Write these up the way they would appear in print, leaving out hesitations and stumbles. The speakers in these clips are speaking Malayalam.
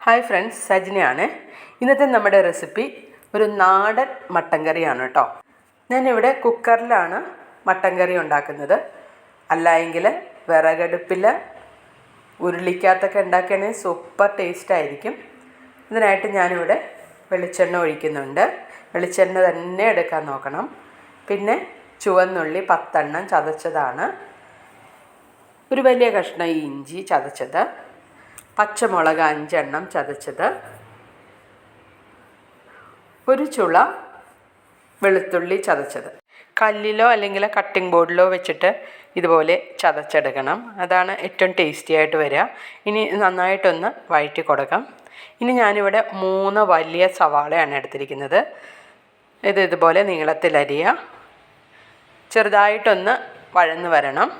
Hi friends, സജിനയാണ്. ഇന്നത്തെ നമ്മുടെ റെസിപ്പി ഒരു നാടൻ മട്ടൻ കറിയാണ് കേട്ടോ. ഞാനിവിടെ കുക്കറിലാണ് മട്ടൻ കറി ഉണ്ടാക്കുന്നത്. അല്ല എങ്കിൽ വിറകടുപ്പിൽ ഉരുളിക്കകത്തൊക്കെ ഉണ്ടാക്കുകയാണെങ്കിൽ സൂപ്പർ ടേസ്റ്റ് ആയിരിക്കും. ഇതിനായിട്ട് ഞാനിവിടെ വെളിച്ചെണ്ണ ഒഴിക്കുന്നുണ്ട്. വെളിച്ചെണ്ണ തന്നെ എടുക്കാൻ നോക്കണം. പിന്നെ ചുവന്നുള്ളി 10 എണ്ണം ചതച്ചതാണ്, ഒരു വലിയ കഷ്ണം ഇഞ്ചി ചതച്ചത്, പച്ചമുളക് 5 എണ്ണം ചതച്ചത്, ഒരു ചുള വെളുത്തുള്ളി ചതച്ചത്. കല്ലിലോ അല്ലെങ്കിൽ കട്ടിംഗ് ബോർഡിലോ വെച്ചിട്ട് ഇതുപോലെ ചതച്ചെടുക്കണം. അതാണ് ഏറ്റവും ടേസ്റ്റി ആയിട്ട് വരിക. ഇനി നന്നായിട്ടൊന്ന് വഴറ്റി കൊടുക്കാം. ഇനി ഞാനിവിടെ 3 വലിയ സവാളയാണ് എടുത്തിരിക്കുന്നത്. ഇതുപോലെ നീളത്തിലരിയുക. ചെറുതായിട്ടൊന്ന് വഴന്ന് വരണം.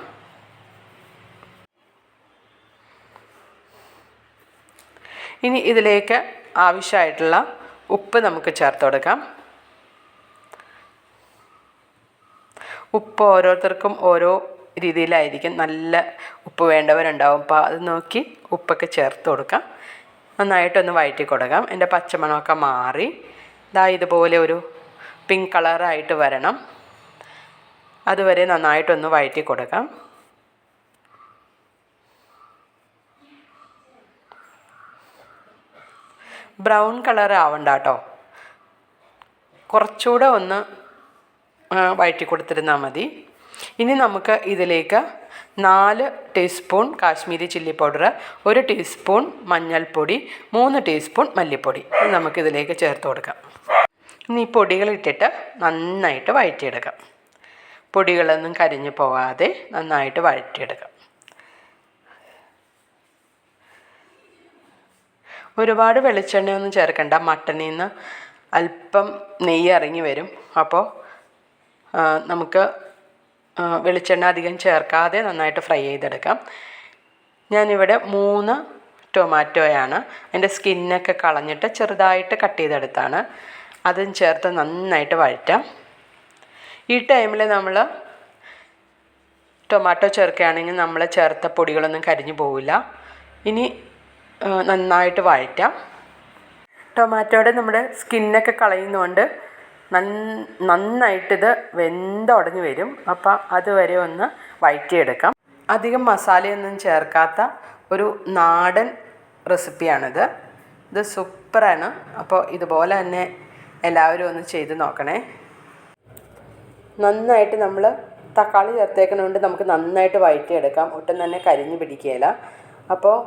ഇനി ഇതിലേക്ക് ആവശ്യമായിട്ടുള്ള ഉപ്പ് നമുക്ക് ചേർത്ത് കൊടുക്കാം. ഉപ്പ് ഓരോരുത്തർക്കും ഓരോ രീതിയിലായിരിക്കും. നല്ല ഉപ്പ് വേണ്ടവരുണ്ടാവും. അപ്പോൾ അത് നോക്കി ഉപ്പൊക്കെ ചേർത്ത് കൊടുക്കാം. നന്നായിട്ടൊന്ന് വഴറ്റി കൊടുക്കാം. എൻ്റെ പച്ചമണമൊക്കെ മാറി ഇതുപോലെ ഒരു പിങ്ക് കളറായിട്ട് വരണം. അതുവരെ നന്നായിട്ടൊന്ന് വഴറ്റി കൊടുക്കാം. ബ്രൗൺ കളർ ആവണ്ട കേട്ടോ, കുറച്ചുകൂടെ ഒന്ന് വഴറ്റി കൊടുത്തിരുന്നാൽ മതി. ഇനി നമുക്ക് ഇതിലേക്ക് 4 teaspoon Kashmiri chilli powder, 1 teaspoon മഞ്ഞൾപ്പൊടി, 3 ടീസ്പൂൺ മല്ലിപ്പൊടി നമുക്കിതിലേക്ക് ചേർത്ത് കൊടുക്കാം. ഇനി ഈ പൊടികളിട്ടിട്ട് നന്നായിട്ട് വഴറ്റിയെടുക്കാം. പൊടികളൊന്നും കരിഞ്ഞു പോകാതെ നന്നായിട്ട് വഴറ്റിയെടുക്കാം. ഒരുപാട് വെളിച്ചെണ്ണയൊന്നും ചേർക്കണ്ട. മട്ടനിൽ നിന്ന് അല്പം നെയ്യ് ഇറങ്ങി വരും. അപ്പോൾ നമുക്ക് വെളിച്ചെണ്ണ അധികം ചേർക്കാതെ നന്നായിട്ട് ഫ്രൈ ചെയ്തെടുക്കാം. ഞാനിവിടെ 3 ടൊമാറ്റോയാണ്. അതിൻ്റെ സ്കിന്നൊക്കെ കളഞ്ഞിട്ട് ചെറുതായിട്ട് കട്ട് ചെയ്തെടുത്താണ്. അതും ചേർത്ത് നന്നായിട്ട് വഴറ്റാം. ഈ ടൈമിൽ നമ്മൾ ടൊമാറ്റോ ചേർക്കുകയാണെങ്കിൽ നമ്മൾ ചേർത്ത പൊടികളൊന്നും കരിഞ്ഞു പോവില്ല. ഇനി നന്നായിട്ട് വഴറ്റാം. ടൊമാറ്റോയുടെ നമ്മുടെ സ്കിന്നൊക്കെ കളയുന്നതുകൊണ്ട് നന്നായിട്ടിത് വെന്തുടഞ്ഞ് വരും. അപ്പോൾ അതുവരെ ഒന്ന് വഴറ്റിയെടുക്കാം. അധികം മസാലയൊന്നും ചേർക്കാത്ത ഒരു നാടൻ റെസിപ്പിയാണിത്. ഇത് സൂപ്പറാണ്. അപ്പോൾ ഇതുപോലെ തന്നെ എല്ലാവരും ഒന്ന് ചെയ്ത് നോക്കണേ. നന്നായിട്ട് നമ്മൾ തക്കാളി ചേർത്തേക്കുന്നതുകൊണ്ട് നമുക്ക് നന്നായിട്ട് വഴറ്റിയെടുക്കാം. ഒട്ടും തന്നെ കരിഞ്ഞ് പിടിക്കുകയില്ല. അപ്പോൾ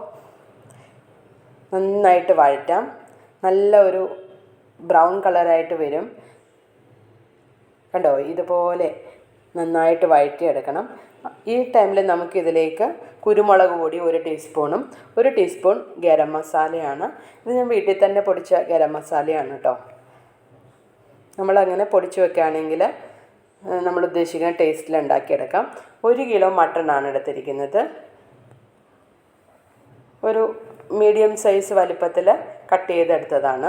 നന്നായിട്ട് വഴറ്റാം. നല്ല ഒരു ബ്രൗൺ കളറായിട്ട് വരും. കണ്ടോ, ഇതുപോലെ നന്നായിട്ട് വഴറ്റിയെടുക്കണം. ഈ ടൈമിൽ നമുക്കിതിലേക്ക് കുരുമുളക് പൊടി 1 ടീസ്പൂണും 1 ടീസ്പൂൺ ഗരം മസാലയാണ്. ഇത് ഞാൻ വീട്ടിൽ തന്നെ പൊടിച്ച ഗരം മസാലയാണ് കേട്ടോ. നമ്മളങ്ങനെ പൊടിച്ച് വെക്കുകയാണെങ്കിൽ നമ്മൾ ഉദ്ദേശിക്കുന്ന ടേസ്റ്റിൽ ഉണ്ടാക്കിയെടുക്കാം. 1 കിലോ മട്ടനാണ് എടുത്തിരിക്കുന്നത്. ഒരു മീഡിയം സൈസ് വലിപ്പത്തിൽ കട്ട് ചെയ്തെടുത്തതാണ്.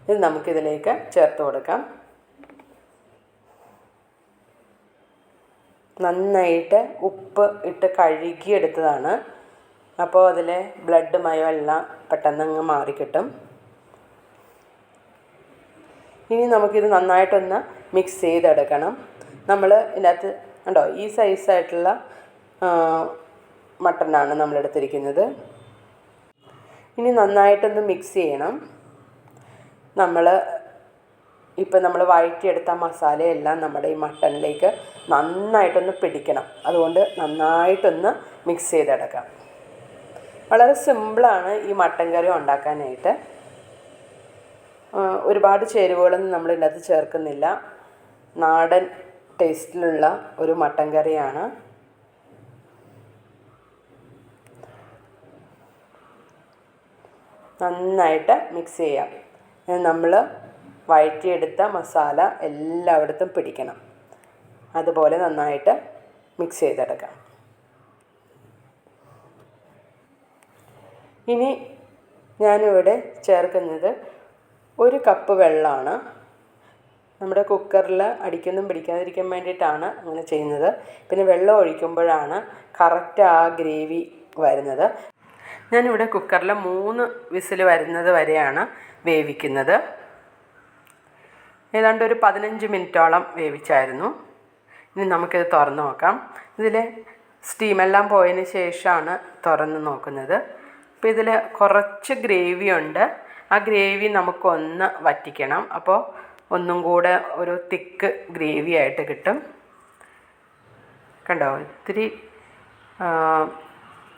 ഇത് നമുക്കിതിലേക്ക് ചേർത്ത് കൊടുക്കാം. നന്നായിട്ട് ഉപ്പ് ഇട്ട് കഴുകിയെടുത്തതാണ്. അപ്പോൾ അതിലെ ബ്ലഡ് മയം എല്ലാം പെട്ടെന്നങ്ങ് മാറിക്കിട്ടും. ഇനി നമുക്കിത് നന്നായിട്ടൊന്ന് മിക്സ് ചെയ്തെടുക്കണം. നമ്മൾ ഇതിനകത്ത് കണ്ടോ, ഈ സൈസായിട്ടുള്ള മട്ടനാണ് നമ്മളെടുത്തിരിക്കുന്നത്. ഇനി നന്നായിട്ടൊന്ന് മിക്സ് ചെയ്യണം. നമ്മൾ വഴറ്റിയെടുത്ത മസാലയെല്ലാം നമ്മുടെ ഈ മട്ടനിലേക്ക് നന്നായിട്ടൊന്ന് പിടിക്കണം. അതുകൊണ്ട് നന്നായിട്ടൊന്ന് മിക്സ് ചെയ്തെടുക്കാം. വളരെ സിമ്പിളാണ് ഈ മട്ടൻ കറി ഉണ്ടാക്കാനായിട്ട്. ഒരുപാട് ചേരുവകളൊന്നും നമ്മൾ ഇതിനകത്ത് ചേർക്കുന്നില്ല. നാടൻ ടേസ്റ്റിലുള്ള ഒരു മട്ടൻ കറിയാണ്. നന്നായിട്ട് മിക്സ് ചെയ്യാം. നമ്മൾ വഴറ്റിയെടുത്ത മസാല എല്ലായിടത്തും പിടിക്കണം. അതുപോലെ നന്നായിട്ട് മിക്സ് ചെയ്തെടുക്കാം. ഇനി ഞാനിവിടെ ചേർക്കുന്നത് 1 കപ്പ് വെള്ളമാണ്. നമ്മുടെ കുക്കറിൽ അടിക്കൊന്നും പിടിക്കാതിരിക്കാൻ വേണ്ടിയിട്ടാണ് അങ്ങനെ ചെയ്യുന്നത്. പിന്നെ വെള്ളം ഒഴിക്കുമ്പോഴാണ് കറക്റ്റ് ആ ഗ്രേവി വരുന്നത്. ഞാനിവിടെ കുക്കറിൽ 3 വിസിൽ വരുന്നത് വരെയാണ് വേവിക്കുന്നത്. ഏതാണ്ട് ഒരു 15 മിനിറ്റോളം വേവിച്ചായിരുന്നു. ഇനി നമുക്കിത് തുറന്ന് നോക്കാം. ഇതിൽ സ്റ്റീമെല്ലാം പോയതിന് ശേഷമാണ് തുറന്ന് നോക്കുന്നത്. അപ്പോൾ ഇതിൽ കുറച്ച് ഗ്രേവി ഉണ്ട്. ആ ഗ്രേവി നമുക്കൊന്ന് വറ്റിക്കണം. അപ്പോൾ ഒന്നും കൂടെ ഒരു തിക്ക് ഗ്രേവി ആയിട്ട് കിട്ടും. കണ്ടോ, ഇത്തിരി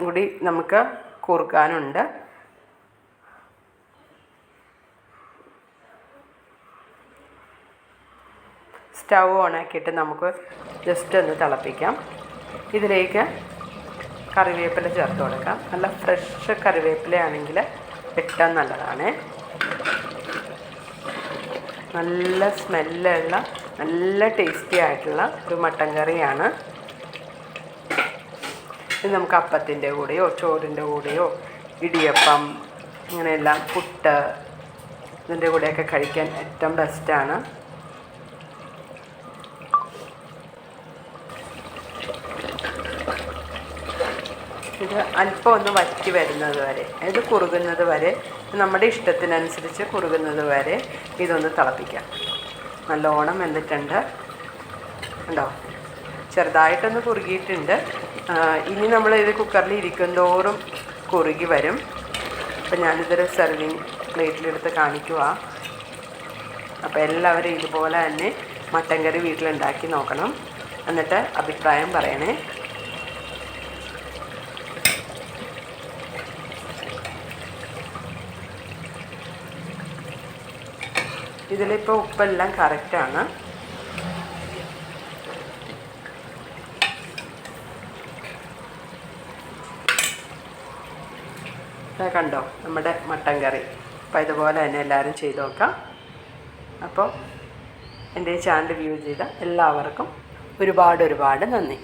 കൂടി നമുക്ക് കുറുക്കാനുണ്ട്. സ്റ്റൗ ഓണാക്കിയിട്ട് നമുക്ക് ജസ്റ്റ് ഒന്ന് തിളപ്പിക്കാം. ഇതിലേക്ക് കറിവേപ്പില ചേർത്ത് കൊടുക്കാം. നല്ല ഫ്രഷ് കറിവേപ്പിലയാണെങ്കിൽ ഏറ്റവും നല്ലതാണ്. നല്ല സ്മെല്ലുള്ള നല്ല ടേസ്റ്റി ആയിട്ടുള്ള ഒരു മട്ടൻ കറിയാണ്. ഇത് നമുക്ക് അപ്പത്തിൻ്റെ കൂടെയോ ചോറിൻ്റെ കൂടെയോ ഇടിയപ്പം ഇങ്ങനെയെല്ലാം പുട്ട് ഇതിൻ്റെ കൂടെയൊക്കെ കഴിക്കാൻ ഏറ്റവും ബെസ്റ്റാണ്. ഇത് അല്പം ഒന്ന് വറ്റി വരുന്നത് വരെ, ഇത് കുറുകുന്നത് വരെ, നമ്മുടെ ഇഷ്ടത്തിനനുസരിച്ച് കുറുകുന്നത് വരെ ഇതൊന്ന് തിളപ്പിക്കാം. നല്ലോണം വെന്തിട്ടുണ്ട്. ഉണ്ടോ, ചെറുതായിട്ടൊന്ന് കുറുകിയിട്ടുണ്ട്. ഇനി നമ്മൾ ഇത് കുക്കറിൽ ഇരിക്കും തോറും കുറുകി വരും. അപ്പം ഞാനിതൊരു സെർവിങ് പ്ലേറ്റിലെടുത്ത് കാണിക്കുക. അപ്പോൾ എല്ലാവരും ഇതുപോലെ തന്നെ മട്ടൻ കറി വീട്ടിലുണ്ടാക്കി നോക്കണം. എന്നിട്ട് അഭിപ്രായം പറയണേ. ഇതിലിപ്പോൾ ഉപ്പെല്ലാം കറക്റ്റാണ്. കണ്ടോ നമ്മുടെ മട്ടൻ കറി. അപ്പോൾ ഇതുപോലെ തന്നെ എല്ലാവരും ചെയ്ത് നോക്കാം. അപ്പോൾ എൻ്റെ ചാനൽ വ്യൂ ചെയ്ത എല്ലാവർക്കും ഒരുപാട് നന്ദി.